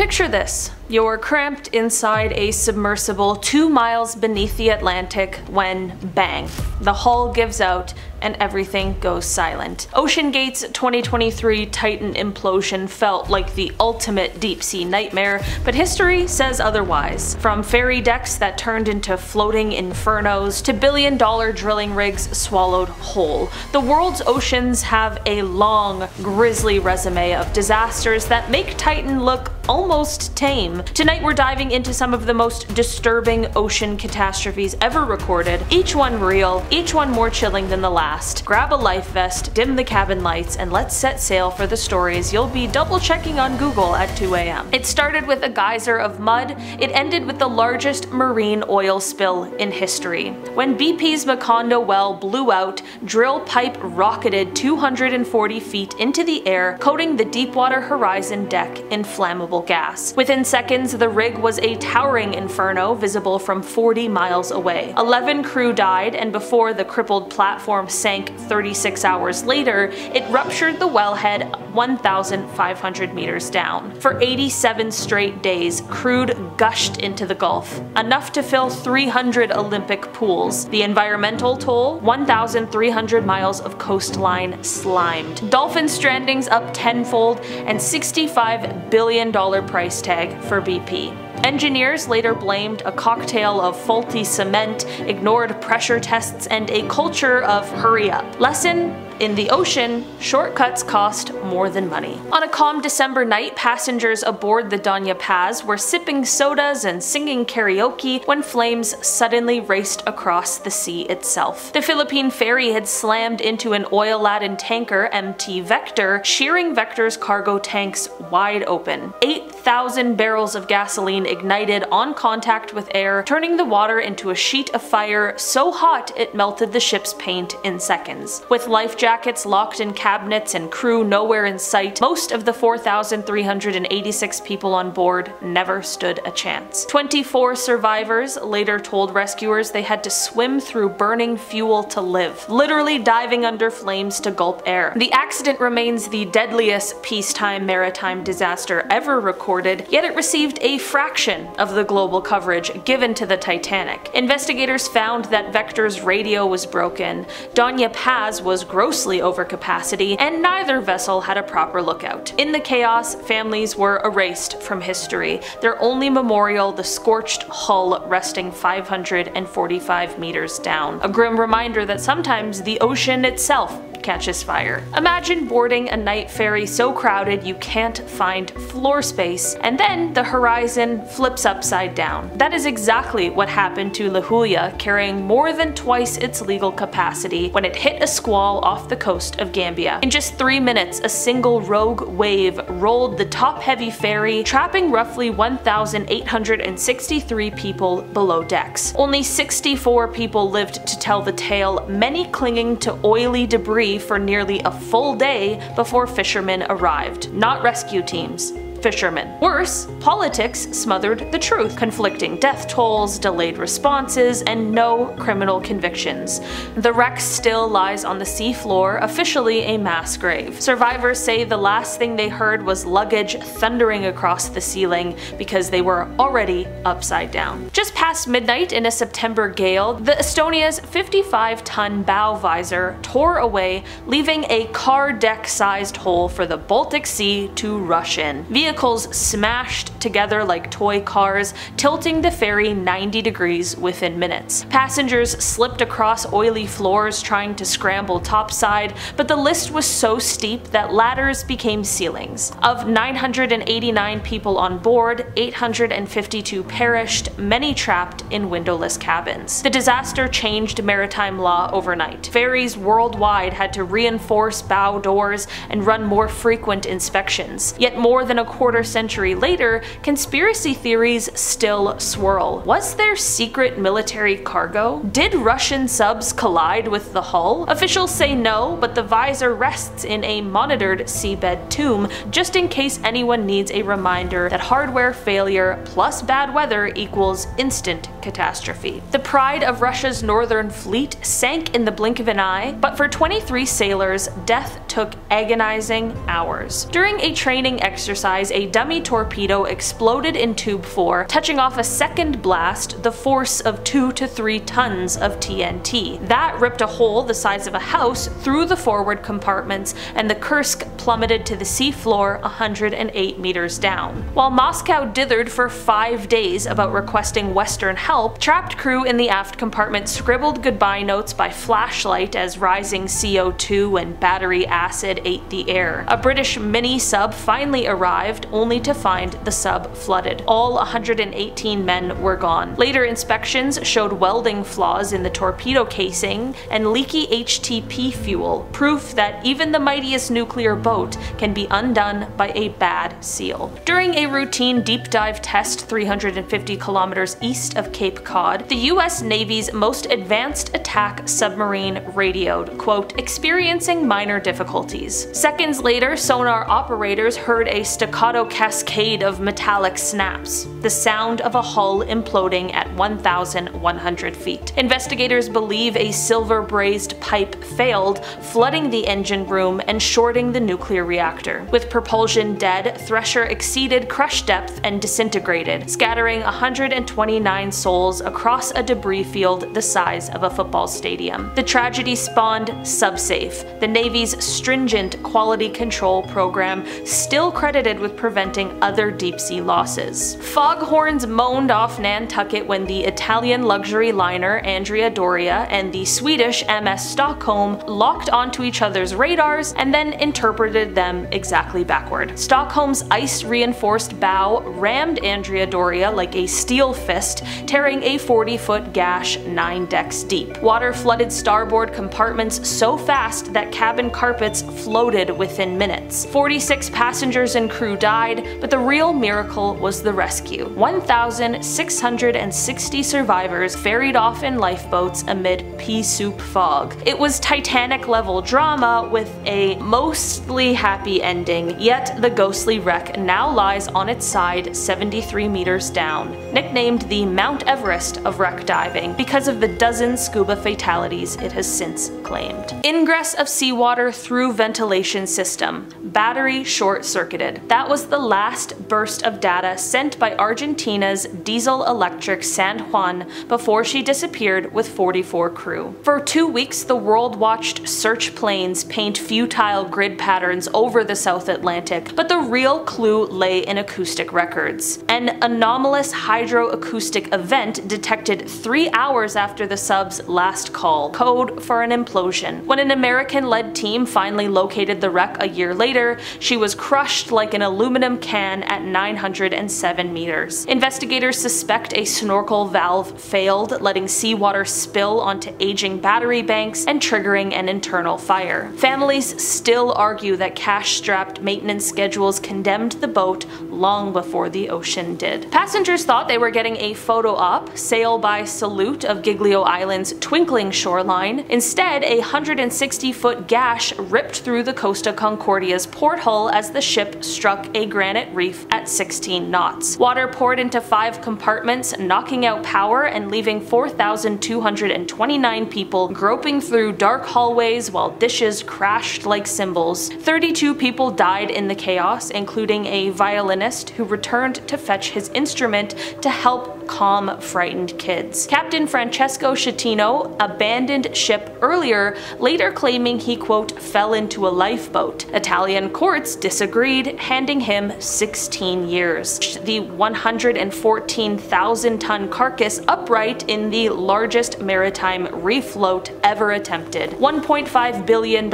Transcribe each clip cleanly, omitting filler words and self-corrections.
Picture this. You're cramped inside a submersible 2 miles beneath the Atlantic when, bang, the hull gives out and everything goes silent. OceanGate's 2023 Titan implosion felt like the ultimate deep-sea nightmare, but history says otherwise. From ferry decks that turned into floating infernos to billion-dollar drilling rigs swallowed whole, the world's oceans have a long, grisly resume of disasters that make Titan look almost tame. Tonight we're diving into some of the most disturbing ocean catastrophes ever recorded, each one real, each one more chilling than the last. Grab a life vest, dim the cabin lights, and let's set sail for the stories you'll be double checking on Google at 2 a.m. It started with a geyser of mud, it ended with the largest marine oil spill in history. When BP's Macondo well blew out, drill pipe rocketed 240 feet into the air, coating the Deepwater Horizon deck in flammable gas. Within seconds, the rig was a towering inferno visible from 40 miles away. 11 crew died, and before the crippled platform sank 36 hours later, it ruptured the wellhead 1,500 meters down. For 87 straight days, crude gushed into the Gulf, enough to fill 300 Olympic pools. The environmental toll? 1,300 miles of coastline slimed. Dolphin strandings up tenfold, and $65 billion price tag for BP. Engineers later blamed a cocktail of faulty cement, ignored pressure tests, and a culture of hurry up. Lesson: in the ocean, shortcuts cost more than money. On a calm December night, passengers aboard the Danya Paz were sipping sodas and singing karaoke when flames suddenly raced across the sea itself. The Philippine ferry had slammed into an oil-laden tanker, MT Vector, shearing Vector's cargo tanks wide open. 8,000 barrels of gasoline ignited on contact with air, turning the water into a sheet of fire so hot it melted the ship's paint in seconds. With life jackets locked in cabinets and crew nowhere in sight, most of the 4,386 people on board never stood a chance. 24 survivors later told rescuers they had to swim through burning fuel to live, literally diving under flames to gulp air. The accident remains the deadliest peacetime maritime disaster ever recorded, yet it received a fraction of the global coverage given to the Titanic. Investigators found that Vector's radio was broken, Danya Paz was grossly over capacity, and neither vessel had a proper lookout. In the chaos, families were erased from history, their only memorial the scorched hull resting 545 meters down. A grim reminder that sometimes the ocean itself catches fire. Imagine boarding a night ferry so crowded you can't find floor space, and then the horizon flips upside down. That is exactly what happened to La Julia, carrying more than twice its legal capacity when it hit a squall off the coast of Gambia. In just 3 minutes, a single rogue wave rolled the top-heavy ferry, trapping roughly 1,863 people below decks. Only 64 people lived to tell the tale, many clinging to oily debris for nearly a full day before fishermen arrived. Not rescue teams. Fishermen. Worse, politics smothered the truth. Conflicting death tolls, delayed responses, and no criminal convictions. The wreck still lies on the seafloor, officially a mass grave. Survivors say the last thing they heard was luggage thundering across the ceiling because they were already upside down. Just past midnight in a September gale, the Estonia's 55-ton bow visor tore away, leaving a car deck-sized hole for the Baltic Sea to rush in. Vehicles smashed together like toy cars, tilting the ferry 90 degrees within minutes. Passengers slipped across oily floors trying to scramble topside, but the list was so steep that ladders became ceilings. Of 989 people on board, 852 perished, many trapped in windowless cabins. The disaster changed maritime law overnight. Ferries worldwide had to reinforce bow doors and run more frequent inspections. Yet more than a quarter century later, conspiracy theories still swirl. Was there secret military cargo? Did Russian subs collide with the hull? Officials say no, but the visor rests in a monitored seabed tomb, just in case anyone needs a reminder that hardware failure plus bad weather equals instant catastrophe. The pride of Russia's northern fleet sank in the blink of an eye, but for 23 sailors, death took agonizing hours. During a training exercise, a dummy torpedo exploded in tube 4, touching off a second blast the force of 2 to 3 tons of TNT. That ripped a hole the size of a house through the forward compartments, and the Kursk plummeted to the seafloor 108 meters down. While Moscow dithered for 5 days about requesting Western help, trapped crew in the aft compartment scribbled goodbye notes by flashlight as rising CO2 and battery acid ate the air. A British mini-sub finally arrived, only to find the sub flooded. All 118 men were gone. Later inspections showed welding flaws in the torpedo casing and leaky HTP fuel, proof that even the mightiest nuclear boat can be undone by a bad seal. During a routine deep dive test 350 kilometers east of Cape Cod, the US Navy's most advanced attack submarine radioed, quote, experiencing minor difficulties. Seconds later, sonar operators heard a staccato cascade of metallic snaps, the sound of a hull imploding at 1,100 feet. Investigators believe a silver-brazed pipe failed, flooding the engine room and shorting the nuclear reactor. With propulsion dead, Thresher exceeded crush depth and disintegrated, scattering 129 souls across a debris field the size of a football stadium. The tragedy spawned SubSafe, the Navy's stringent quality control program still credited with preventing other deep-sea losses. Foghorns moaned off Nantucket when the Italian luxury liner Andrea Doria and the Swedish MS Stockholm locked onto each other's radars and then interpreted them exactly backward. Stockholm's ice-reinforced bow rammed Andrea Doria like a steel fist, tearing a 40-foot gash 9 decks deep. Water flooded starboard compartments so fast that cabin carpets floated within minutes. 46 passengers and crew died, but the real miracle was the rescue. 1,660 survivors ferried off in lifeboats amid pea soup fog. It was Titanic-level drama with a mostly happy ending, yet the ghostly wreck now lies on its side 73 meters down, nicknamed the Mount Everest of wreck diving because of the dozen scuba fatalities it has since claimed. Ingress of seawater through ventilation system. Battery short-circuited. That was the last burst of data sent by Argentina's diesel-electric San Juan before she disappeared with 44 crew. For 2 weeks, the world watched search planes paint futile grid patterns over the South Atlantic, but the real clue lay in acoustic records. An anomalous hydroacoustic event detected 3 hours after the sub's last call, code for an implosion. When an American-led team finally located the wreck a year later, she was crushed like an aluminum can at 907 meters. Investigators suspect a snorkel valve failed, letting seawater spill onto aging battery banks and triggering an internal fire. Families still argue that cash-strapped maintenance schedules condemned the boat long before the ocean did. Passengers thought they were getting a photo op, sail by salute of Giglio Island's twinkling shoreline. Instead, a 160-foot gash ripped through the Costa Concordia's port hull as the ship struck a granite reef at 16 knots. Water poured into 5 compartments, knocking out power and leaving 4,229 people groping through dark hallways while dishes crashed like cymbals. 32 people died in the chaos, including a violinist who returned to fetch his instrument to help calm frightened kids. Captain Francesco Schettino abandoned ship earlier, later claiming he, quote, fell into a lifeboat. Italian courts disagreed, handing him 16 years. The 114,000-ton carcass upright in the largest maritime refloat ever attempted. $1.5 billion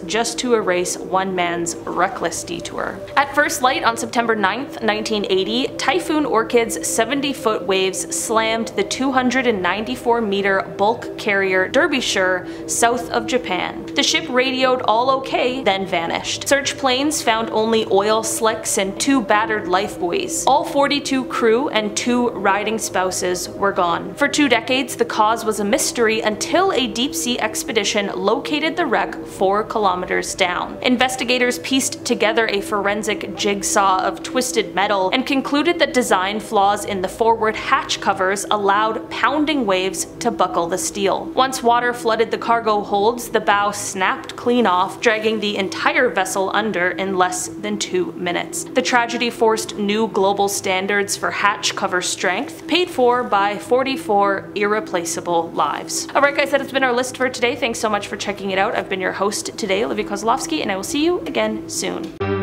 just to erase one man's reckless detour. At first light on September 9th, 1980, Typhoon Orchid's 70-foot waves slammed the 294-meter bulk carrier Derbyshire south of Japan. The ship radioed all okay, then vanished. Search planes found only oil slicks and 2 battered lifebuoys. All 42 crew and 2 riding spouses were gone. For 2 decades, the cause was a mystery until a deep-sea expedition located the wreck 4 kilometers down. Investigators pieced together a forensic jigsaw of twisted metal and concluded that design flaws in the forward hatch covers allowed pounding waves to buckle the steel. Once water flooded the cargo holds, the bow snapped clean off, dragging the entire vessel under in less than 2 minutes. The tragedy forced new global standards for hatch cover strength, paid for by 44 irreplaceable lives. Alright guys, that has been our list for today. Thanks so much for checking it out. I've been your host today, Olivia Kozlowski, and I will see you again soon.